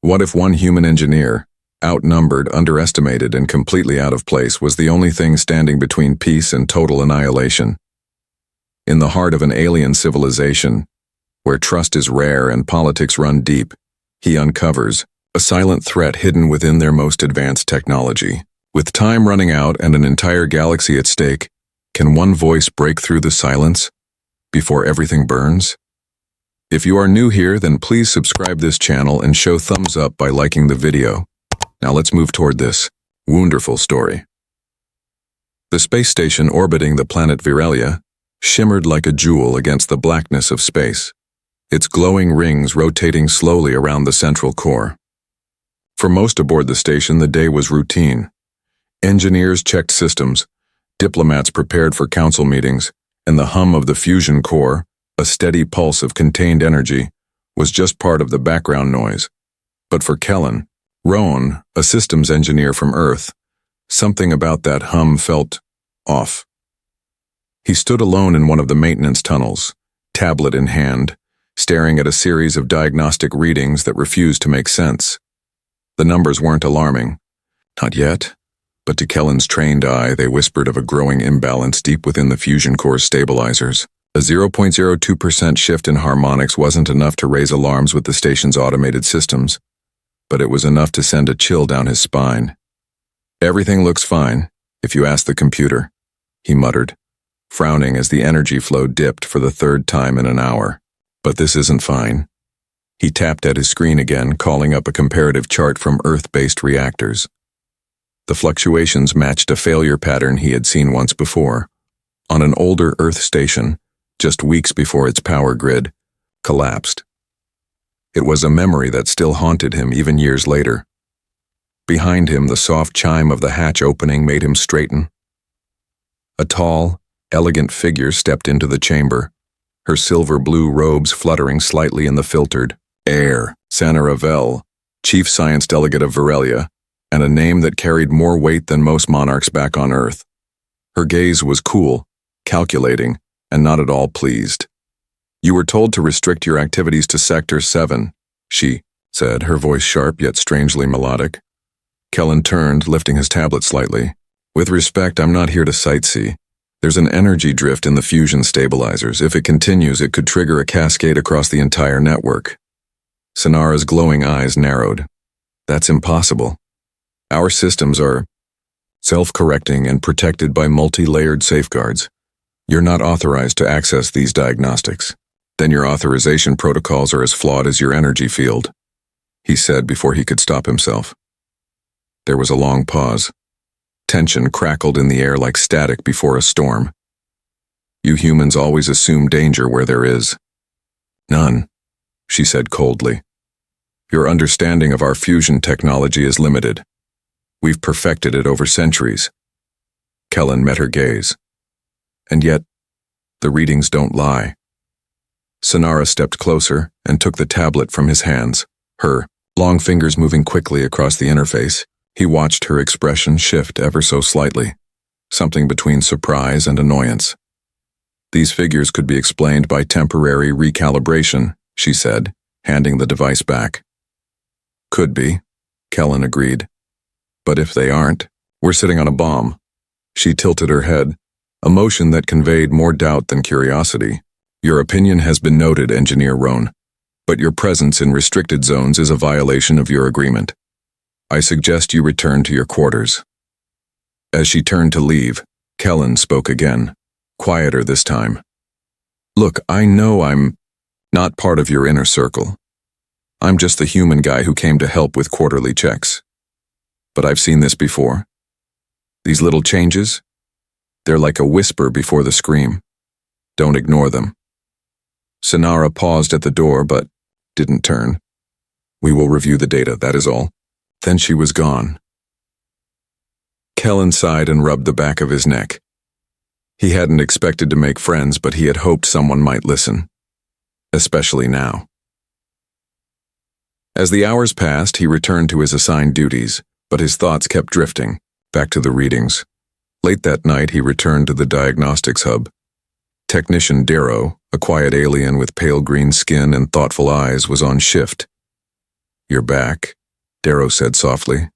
What if one human engineer, outnumbered, underestimated, and completely out of place, was the only thing standing between peace and total annihilation? In the heart of an alien civilization, where trust is rare and politics run deep, he uncovers a silent threat hidden within their most advanced technology. With time running out and an entire galaxy at stake, can one voice break through the silence before everything burns? If you are new here, then please subscribe this channel and show thumbs up by liking the video. Now let's move toward this wonderful story. The space station orbiting the planet Virelia shimmered like a jewel against the blackness of space, its glowing rings rotating slowly around the central core. For most aboard the station, the day was routine. Engineers checked systems, diplomats prepared for council meetings, and the hum of the fusion core, a steady pulse of contained energy, was just part of the background noise. But for Kellen, Roan, a systems engineer from Earth, something about that hum felt off. He stood alone in one of the maintenance tunnels, tablet in hand, staring at a series of diagnostic readings that refused to make sense. The numbers weren't alarming. Not yet, but to Kellen's trained eye, they whispered of a growing imbalance deep within the fusion core's stabilizers. A 0.02% shift in harmonics wasn't enough to raise alarms with the station's automated systems, but it was enough to send a chill down his spine. "Everything looks fine, if you ask the computer," he muttered, frowning as the energy flow dipped for the third time in an hour. "But this isn't fine." He tapped at his screen again, calling up a comparative chart from Earth-based reactors. The fluctuations matched a failure pattern he had seen once before, on an older Earth station, just weeks before its power grid collapsed. It was a memory that still haunted him even years later. Behind him, the soft chime of the hatch opening made him straighten. A tall, elegant figure stepped into the chamber, her silver-blue robes fluttering slightly in the filtered air. Sana Ravel, chief science delegate of Virelia, and a name that carried more weight than most monarchs back on Earth. Her gaze was cool, calculating, and not at all pleased. "You were told to restrict your activities to Sector 7, she said, her voice sharp yet strangely melodic. Kellen turned, lifting his tablet slightly. "With respect, I'm not here to sightsee. There's an energy drift in the fusion stabilizers. If it continues, it could trigger a cascade across the entire network." Sonara's glowing eyes narrowed. "That's impossible. Our systems are self-correcting and protected by multi-layered safeguards. You're not authorized to access these diagnostics. Then your authorization protocols are as flawed as your energy field," he said before he could stop himself. There was a long pause. Tension crackled in the air like static before a storm. "You humans always assume danger where there is." "None," she said coldly. "Your understanding of our fusion technology is limited. We've perfected it over centuries." Kellen met her gaze. "And yet, the readings don't lie." Sonara stepped closer and took the tablet from his hands, her long fingers moving quickly across the interface. He watched her expression shift ever so slightly, something between surprise and annoyance. "These figures could be explained by temporary recalibration," she said, handing the device back. "Could be," Kellen agreed. "But if they aren't, we're sitting on a bomb." She tilted her head, a motion that conveyed more doubt than curiosity. "Your opinion has been noted, Engineer Roan, but your presence in restricted zones is a violation of your agreement. I suggest you return to your quarters." As she turned to leave, Kellen spoke again, quieter this time. "Look, I know I'm not part of your inner circle. I'm just the human guy who came to help with quarterly checks. But I've seen this before. These little changes, they're like a whisper before the scream. Don't ignore them." Sonara paused at the door but didn't turn. "We will review the data, that is all." Then she was gone. Kellen sighed and rubbed the back of his neck. He hadn't expected to make friends, but he had hoped someone might listen. Especially now. As the hours passed, he returned to his assigned duties, but his thoughts kept drifting, back to the readings. Late that night, he returned to the diagnostics hub. Technician Darrow, a quiet alien with pale green skin and thoughtful eyes, was on shift. "You're back," Darrow said softly.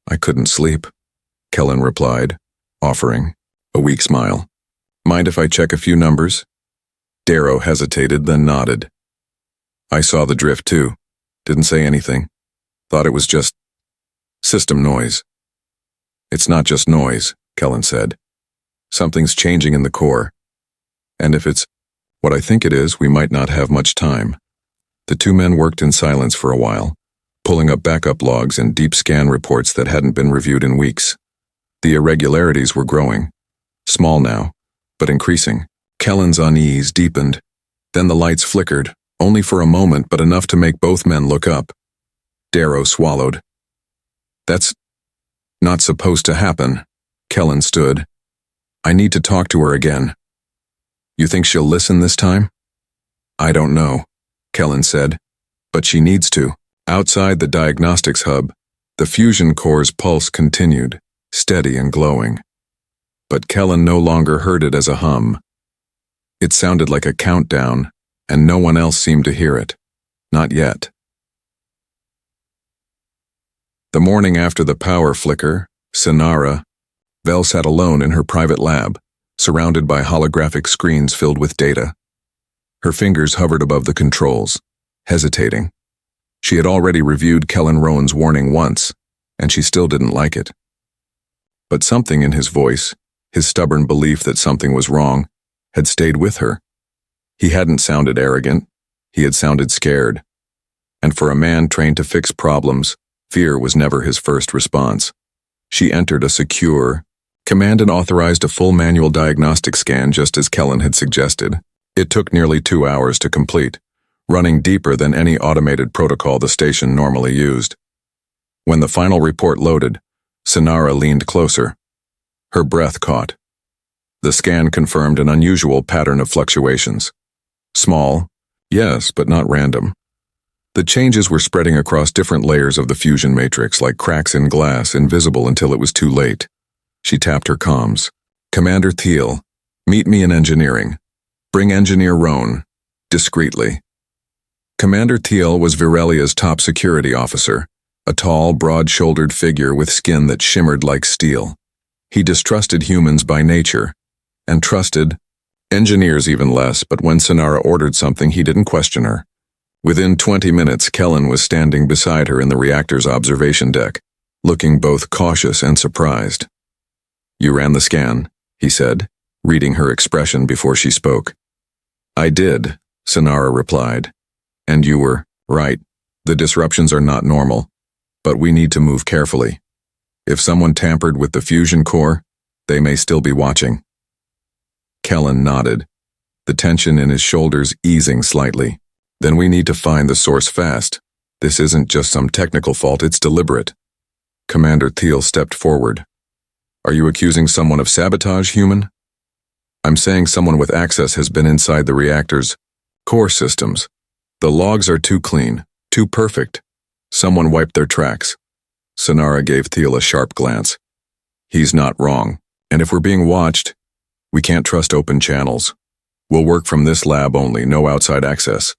I couldn't sleep, Kellen replied, offering a weak smile. Mind if I check a few numbers? Darrow hesitated, then nodded. I saw the drift too. Didn't say anything. Thought it was just system noise. It's not just noise, Kellen said. Something's changing in the core. And if it's what I think it is, we might not have much time. The two men worked in silence for a while, pulling up backup logs and deep scan reports that hadn't been reviewed in weeks. The irregularities were growing. Small now, but increasing. Kellen's unease deepened. Then the lights flickered, only for a moment but enough to make both men look up. Darrow swallowed. That's not supposed to happen. Kellen stood. I need to talk to her again. You think she'll listen this time? I don't know, Kellen said, but she needs to. Outside the diagnostics hub, the fusion core's pulse continued, steady and glowing. But Kellen no longer heard it as a hum. It sounded like a countdown, and no one else seemed to hear it. Not yet. The morning after the power flicker, Sonara, Vel sat alone in her private lab, surrounded by holographic screens filled with data. Her fingers hovered above the controls, hesitating. She had already reviewed Kellen Rowan's warning once, and she still didn't like it. But something in his voice, his stubborn belief that something was wrong, had stayed with her. He hadn't sounded arrogant, he had sounded scared. And for a man trained to fix problems, fear was never his first response. She entered a secure, command and authorized a full manual diagnostic scan just as Kellen had suggested. It took nearly 2 hours to complete, running deeper than any automated protocol the station normally used. When the final report loaded, Sonara leaned closer. Her breath caught. The scan confirmed an unusual pattern of fluctuations. Small, yes, but not random. The changes were spreading across different layers of the fusion matrix like cracks in glass, invisible until it was too late. She tapped her comms. Commander Thiel, meet me in engineering. Bring Engineer Roan, discreetly. Commander Thiel was Virelia's top security officer, a tall, broad-shouldered figure with skin that shimmered like steel. He distrusted humans by nature, and trusted engineers even less, but when Sonara ordered something, he didn't question her. Within 20 minutes, Kellen was standing beside her in the reactor's observation deck, looking both cautious and surprised. You ran the scan, he said, reading her expression before she spoke. I did, Sonara replied. And you were right. The disruptions are not normal, but we need to move carefully. If someone tampered with the fusion core, they may still be watching. Kellen nodded, the tension in his shoulders easing slightly. Then we need to find the source fast. This isn't just some technical fault, it's deliberate. Commander Thiel stepped forward. Are you accusing someone of sabotage, human? I'm saying someone with access has been inside the reactor's core systems. The logs are too clean, too perfect. Someone wiped their tracks. Sonara gave Thiel a sharp glance. He's not wrong, and if we're being watched, we can't trust open channels. We'll work from this lab only, no outside access.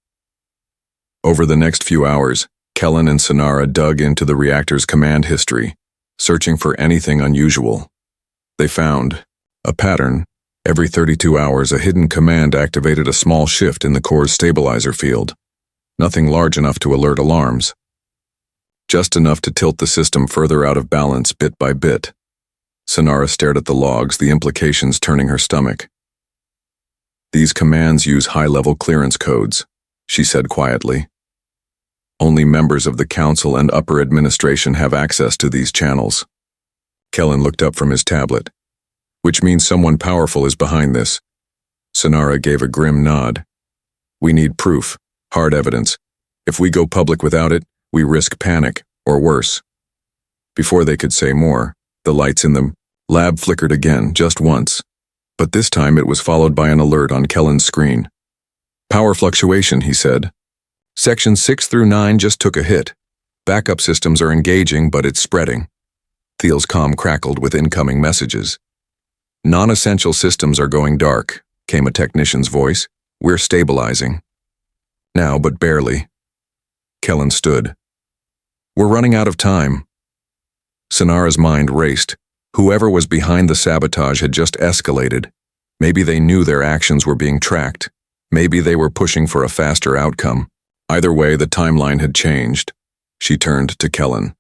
Over the next few hours, Kellen and Sonara dug into the reactor's command history, searching for anything unusual. They found a pattern. Every 32 hours, a hidden command activated a small shift in the core's stabilizer field. Nothing large enough to alert alarms. Just enough to tilt the system further out of balance bit by bit. Sonara stared at the logs, the implications turning her stomach. These commands use high-level clearance codes, she said quietly. Only members of the council and upper administration have access to these channels. Kellen looked up from his tablet. Which means someone powerful is behind this. Sonara gave a grim nod. We need proof, hard evidence. If we go public without it, we risk panic, or worse. Before they could say more, the lights in the lab flickered again, just once. But this time it was followed by an alert on Kellen's screen. Power fluctuation, he said. Sections 6 through 9 just took a hit. Backup systems are engaging, but it's spreading. Thiel's comm crackled with incoming messages. Non-essential systems are going dark, came a technician's voice. We're stabilizing. Now, but barely. Kellen stood. We're running out of time. Sonara's mind raced. Whoever was behind the sabotage had just escalated. Maybe they knew their actions were being tracked. Maybe they were pushing for a faster outcome. Either way, the timeline had changed. She turned to Kellen.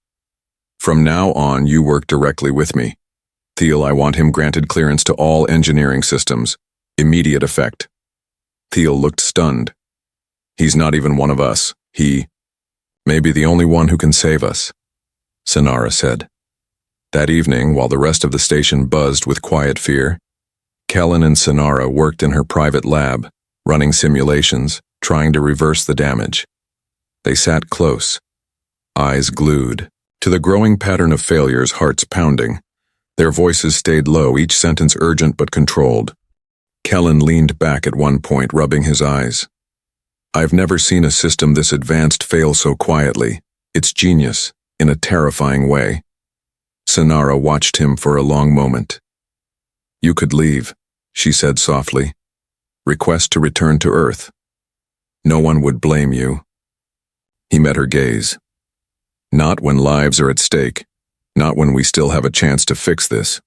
From now on, you work directly with me. Thiel, I want him granted clearance to all engineering systems. Immediate effect. Thiel looked stunned. He's not even one of us. He may be the only one who can save us, Sonara said. That evening, while the rest of the station buzzed with quiet fear, Kellen and Sonara worked in her private lab, running simulations, trying to reverse the damage. They sat close, eyes glued, to the growing pattern of failures, hearts pounding. Their voices stayed low, each sentence urgent but controlled. Kellen leaned back at one point, rubbing his eyes. I've never seen a system this advanced fail so quietly. It's genius, in a terrifying way. Sonara watched him for a long moment. You could leave, she said softly. Request to return to Earth. No one would blame you. He met her gaze. Not when lives are at stake. Not when we still have a chance to fix this.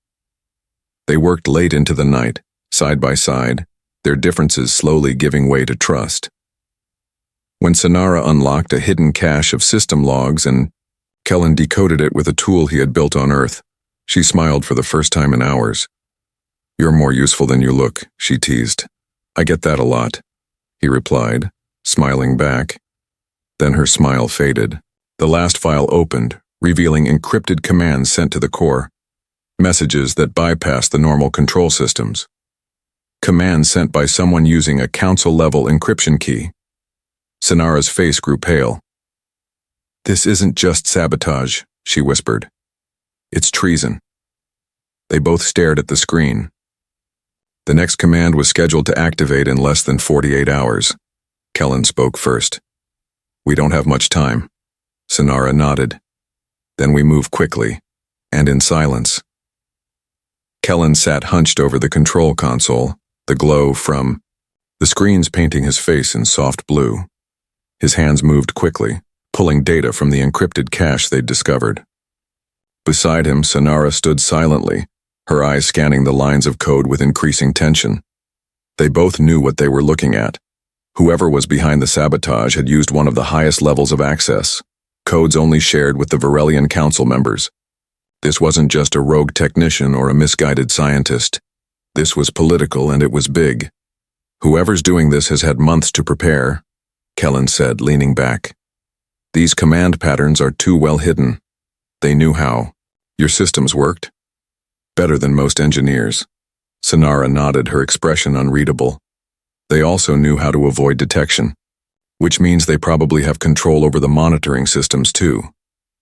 They worked late into the night, side by side, their differences slowly giving way to trust. When Sonara unlocked a hidden cache of system logs and Kellen decoded it with a tool he had built on Earth, she smiled for the first time in hours. You're more useful than you look, she teased. I get that a lot, he replied, smiling back. Then her smile faded. The last file opened, revealing encrypted commands sent to the core. Messages that bypassed the normal control systems. Commands sent by someone using a council-level encryption key. Sonara's face grew pale. This isn't just sabotage, she whispered. It's treason. They both stared at the screen. The next command was scheduled to activate in less than 48 hours. Kellen spoke first. We don't have much time. Sonara nodded. Then we move quickly, and in silence. Kellen sat hunched over the control console, the glow from the screens painting his face in soft blue. His hands moved quickly, pulling data from the encrypted cache they'd discovered. Beside him, Sonara stood silently, her eyes scanning the lines of code with increasing tension. They both knew what they were looking at. Whoever was behind the sabotage had used one of the highest levels of access, codes only shared with the Varelian Council members. This wasn't just a rogue technician or a misguided scientist. This was political, and it was big. Whoever's doing this has had months to prepare, Kellen said, leaning back. These command patterns are too well hidden. They knew how. Your systems worked? Better than most engineers. Sonara nodded, her expression unreadable. They also knew how to avoid detection, which means they probably have control over the monitoring systems too.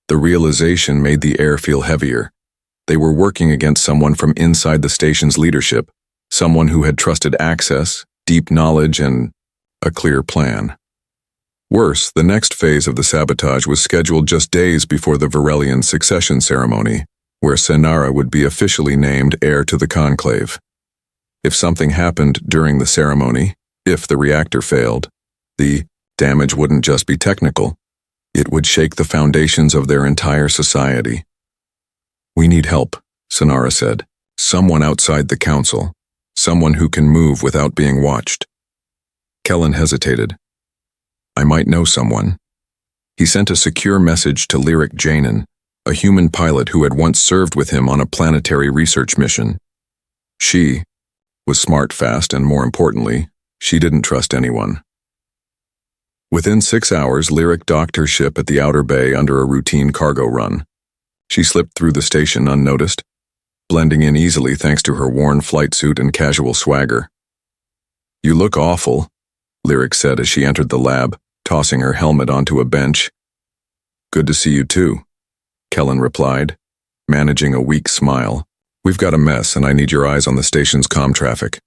The realization made the air feel heavier. They were working against someone from inside the station's leadership, someone who had trusted access, deep knowledge, and a clear plan. Worse, the next phase of the sabotage was scheduled just days before the Varelian succession ceremony, where Sonara would be officially named heir to the conclave. If something happened during the ceremony, if the reactor failed, the damage wouldn't just be technical. It would shake the foundations of their entire society. We need help, Sonara said. Someone outside the council. Someone who can move without being watched. Kellen hesitated. I might know someone. He sent a secure message to Lyric Janin, a human pilot who had once served with him on a planetary research mission. She was smart, fast, and more importantly, she didn't trust anyone. Within 6 hours, Lyric docked her ship at the outer bay under a routine cargo run. She slipped through the station unnoticed, blending in easily thanks to her worn flight suit and casual swagger. You look awful, Lyric said as she entered the lab, tossing her helmet onto a bench. Good to see you too, Kellen replied, managing a weak smile. We've got a mess and I need your eyes on the station's comm traffic.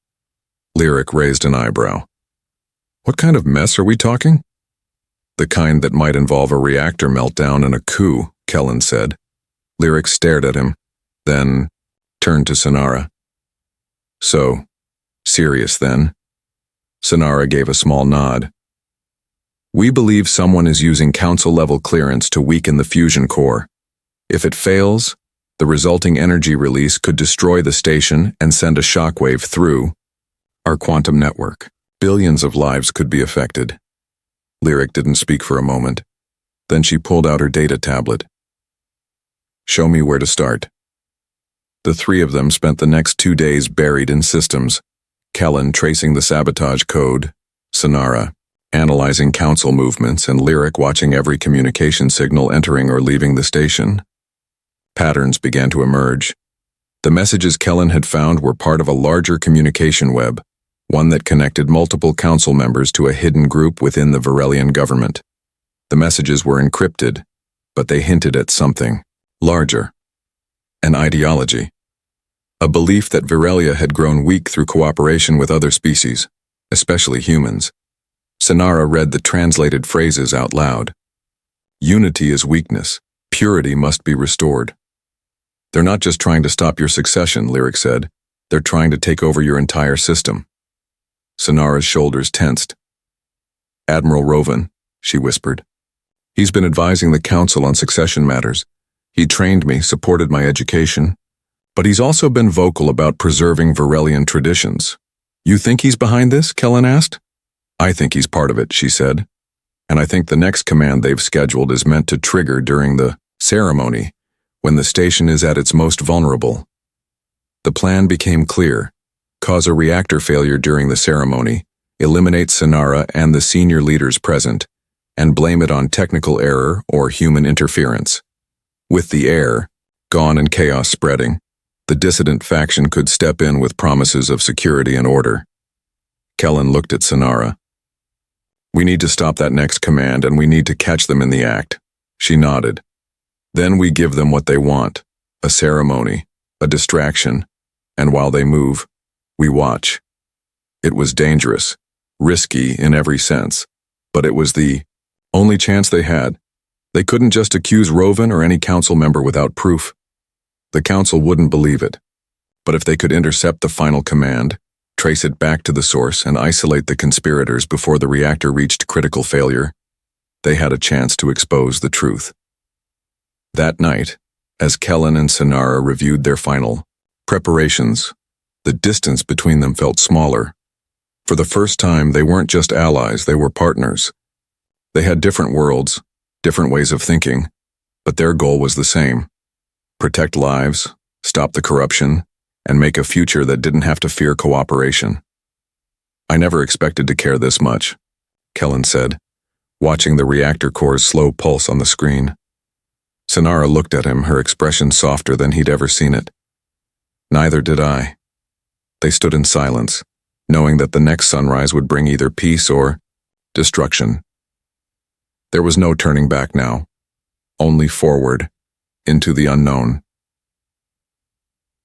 Lyric raised an eyebrow. What kind of mess are we talking? The kind that might involve a reactor meltdown and a coup, Kellen said. Lyric stared at him, then turned to Sonara. So, serious then? Sonara gave a small nod. We believe someone is using council-level clearance to weaken the fusion core. If it fails, the resulting energy release could destroy the station and send a shockwave through our quantum network. Billions of lives could be affected. Lyric didn't speak for a moment. Then she pulled out her data tablet. Show me where to start. The three of them spent the next 2 days buried in systems, Kellen tracing the sabotage code, Sonara analyzing council movements, and Lyric watching every communication signal entering or leaving the station. Patterns began to emerge. The messages Kellen had found were part of a larger communication web, one that connected multiple council members to a hidden group within the Varelian government. The messages were encrypted, but they hinted at something larger. An ideology. A belief that Virelia had grown weak through cooperation with other species, especially humans. Sonara read the translated phrases out loud. Unity is weakness. Purity must be restored. They're not just trying to stop your succession, Lyric said. They're trying to take over your entire system. Sonara's shoulders tensed. Admiral Rovan, she whispered. He's been advising the council on succession matters. He trained me, supported my education. But he's also been vocal about preserving Varelian traditions. You think he's behind this? Kellen asked. I think he's part of it, she said. And I think the next command they've scheduled is meant to trigger during the ceremony, when the station is at its most vulnerable. The plan became clear. Cause a reactor failure during the ceremony, eliminate Sonara and the senior leaders present, and blame it on technical error or human interference. With the air gone and chaos spreading, the dissident faction could step in with promises of security and order. Kellen looked at Sonara. We need to stop that next command, and we need to catch them in the act. She nodded. Then we give them what they want, a ceremony, a distraction, and while they move, we watch. It was dangerous, risky in every sense, but it was the only chance they had. They couldn't just accuse Rovan or any council member without proof. The council wouldn't believe it. But if they could intercept the final command, trace it back to the source, and isolate the conspirators before the reactor reached critical failure, they had a chance to expose the truth. That night, as Kellen and Sonara reviewed their final preparations, the distance between them felt smaller. For the first time, they weren't just allies, they were partners. They had different worlds, different ways of thinking, but their goal was the same. Protect lives, stop the corruption, and make a future that didn't have to fear cooperation. I never expected to care this much, Kellen said, watching the reactor core's slow pulse on the screen. Sonara looked at him, her expression softer than he'd ever seen it. Neither did I. They stood in silence, knowing that the next sunrise would bring either peace or destruction. There was no turning back now, only forward, into the unknown.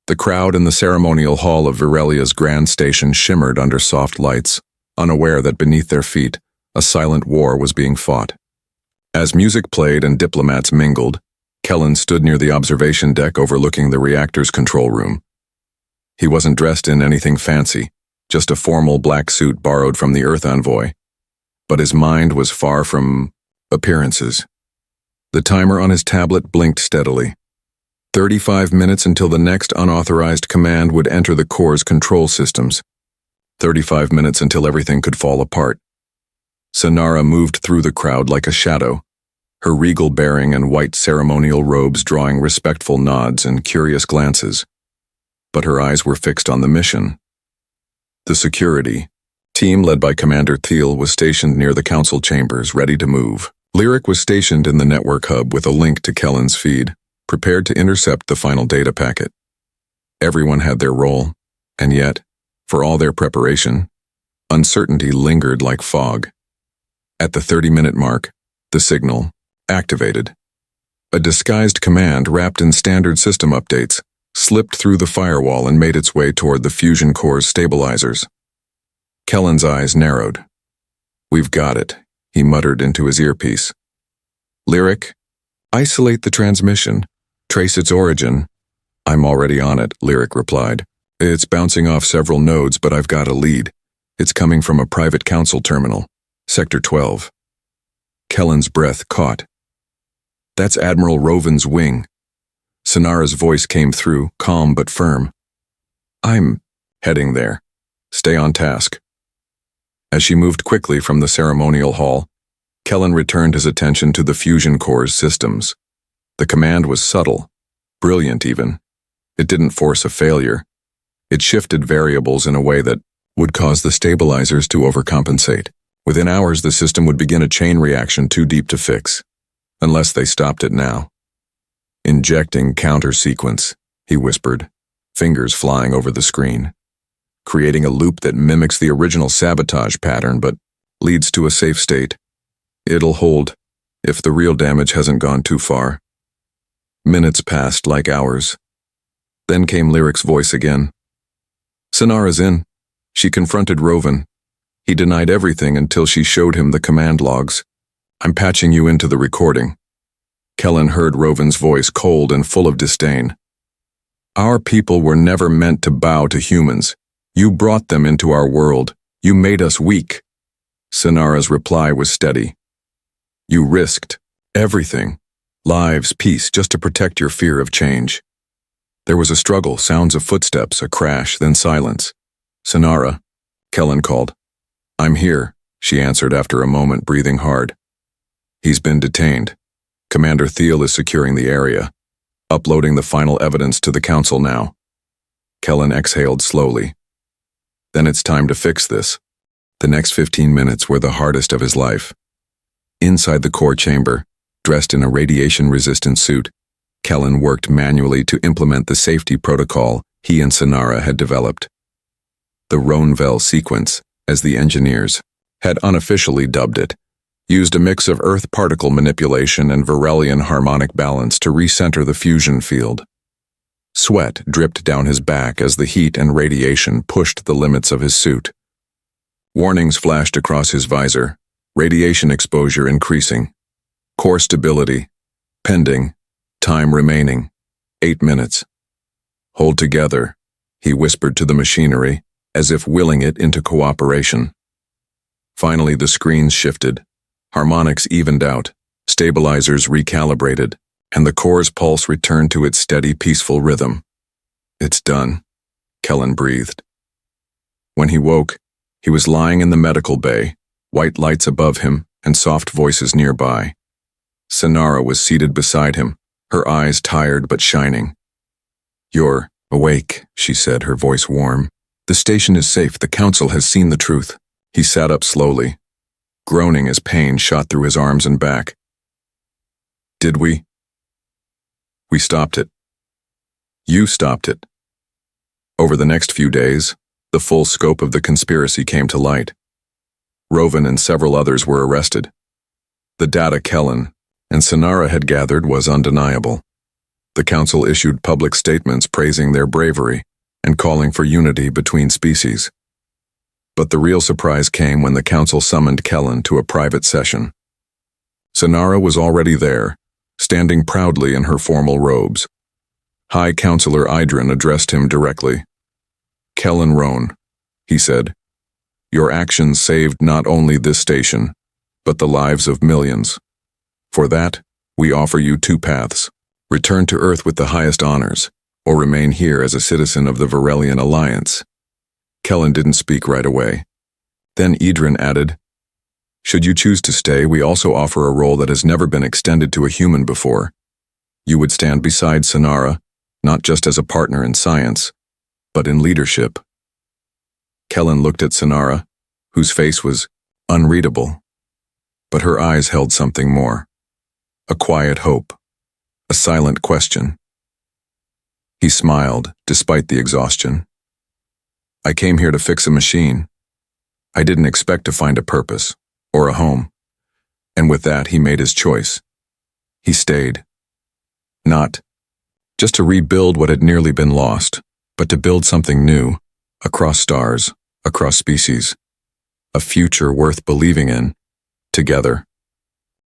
The crowd in the ceremonial hall of Virelia's grand station shimmered under soft lights, unaware that beneath their feet, a silent war was being fought. As music played and diplomats mingled, Kellen stood near the observation deck overlooking the reactor's control room. He wasn't dressed in anything fancy, just a formal black suit borrowed from the Earth envoy. But his mind was far from appearances. The timer on his tablet blinked steadily. 35 minutes until the next unauthorized command would enter the core's control systems. 35 minutes until everything could fall apart. Sonara moved through the crowd like a shadow, her regal bearing and white ceremonial robes drawing respectful nods and curious glances. But her eyes were fixed on the mission. The security team led by Commander Thiel was stationed near the council chambers, ready to move. Lyric was stationed in the network hub with a link to Kellen's feed, prepared to intercept the final data packet. Everyone had their role, and yet, for all their preparation, uncertainty lingered like fog. At the 30-minute mark, the signal activated. A disguised command wrapped in standard system updates slipped through the firewall and made its way toward the fusion core's stabilizers. Kellen's eyes narrowed. "We've got it," he muttered into his earpiece. "Lyric, isolate the transmission. Trace its origin." "I'm already on it," Lyric replied. "It's bouncing off several nodes, but I've got a lead. It's coming from a private council terminal, Sector 12. Kellen's breath caught. That's Admiral Roven's wing. Sonara's voice came through, calm but firm. I'm heading there. Stay on task. As she moved quickly from the ceremonial hall, Kellen returned his attention to the fusion core's systems. The command was subtle, brilliant even. It didn't force a failure. It shifted variables in a way that would cause the stabilizers to overcompensate. Within hours, the system would begin a chain reaction too deep to fix, unless they stopped it now. Injecting counter-sequence, he whispered, fingers flying over the screen, creating a loop that mimics the original sabotage pattern but leads to a safe state. It'll hold, if the real damage hasn't gone too far. Minutes passed like hours. Then came Lyric's voice again. Sonara's in. She confronted Roven. He denied everything until she showed him the command logs. I'm patching you into the recording. Kellen heard Roven's voice, cold and full of disdain. Our people were never meant to bow to humans. You brought them into our world. You made us weak. Sonara's reply was steady. You risked everything. Lives, peace, just to protect your fear of change. There was a struggle, sounds of footsteps, a crash, then silence. Sonara, Kellen called. I'm here, she answered after a moment, breathing hard. He's been detained. Commander Thiel is securing the area, uploading the final evidence to the council now. Kellen exhaled slowly. Then it's time to fix this. The next 15 minutes were the hardest of his life. Inside the core chamber, dressed in a radiation-resistant suit, Kellen worked manually to implement the safety protocol he and Sonara had developed. The Ronvel sequence, as the engineers had unofficially dubbed it, used a mix of Earth particle manipulation and Varelian harmonic balance to recenter the fusion field. Sweat dripped down his back as the heat and radiation pushed the limits of his suit. Warnings flashed across his visor, radiation exposure increasing, core stability, pending, time remaining, 8 minutes. Hold together, he whispered to the machinery, as if willing it into cooperation. Finally, the screens shifted, harmonics evened out, stabilizers recalibrated, and the core's pulse returned to its steady, peaceful rhythm. It's done, Kellen breathed. When he woke, he was lying in the medical bay, white lights above him and soft voices nearby. Sonara was seated beside him, her eyes tired but shining. You're awake, she said, her voice warm. The station is safe. The council has seen the truth. He sat up slowly, groaning as pain shot through his arms and back. Did we? We stopped it. You stopped it. Over the next few days, the full scope of the conspiracy came to light. Roven and several others were arrested. The data Kellen and Sonara had gathered was undeniable. The council issued public statements praising their bravery and calling for unity between species. But the real surprise came when the council summoned Kellen to a private session. Sonara was already there, standing proudly in her formal robes. High Counselor Idrin addressed him directly. Kellen Roan, he said, your actions saved not only this station, but the lives of millions. For that, we offer you 2 paths. Return to Earth with the highest honors, or remain here as a citizen of the Varelian Alliance. Kellen didn't speak right away. Then Idrin added, should you choose to stay, we also offer a role that has never been extended to a human before. You would stand beside Sonara, not just as a partner in science, but in leadership. Kellen looked at Sonara, whose face was unreadable, but her eyes held something more. A quiet hope, a silent question. He smiled, despite the exhaustion. I came here to fix a machine. I didn't expect to find a purpose, or a home. And with that, he made his choice. He stayed. Not just to rebuild what had nearly been lost, but to build something new, across stars, across species. A future worth believing in, together.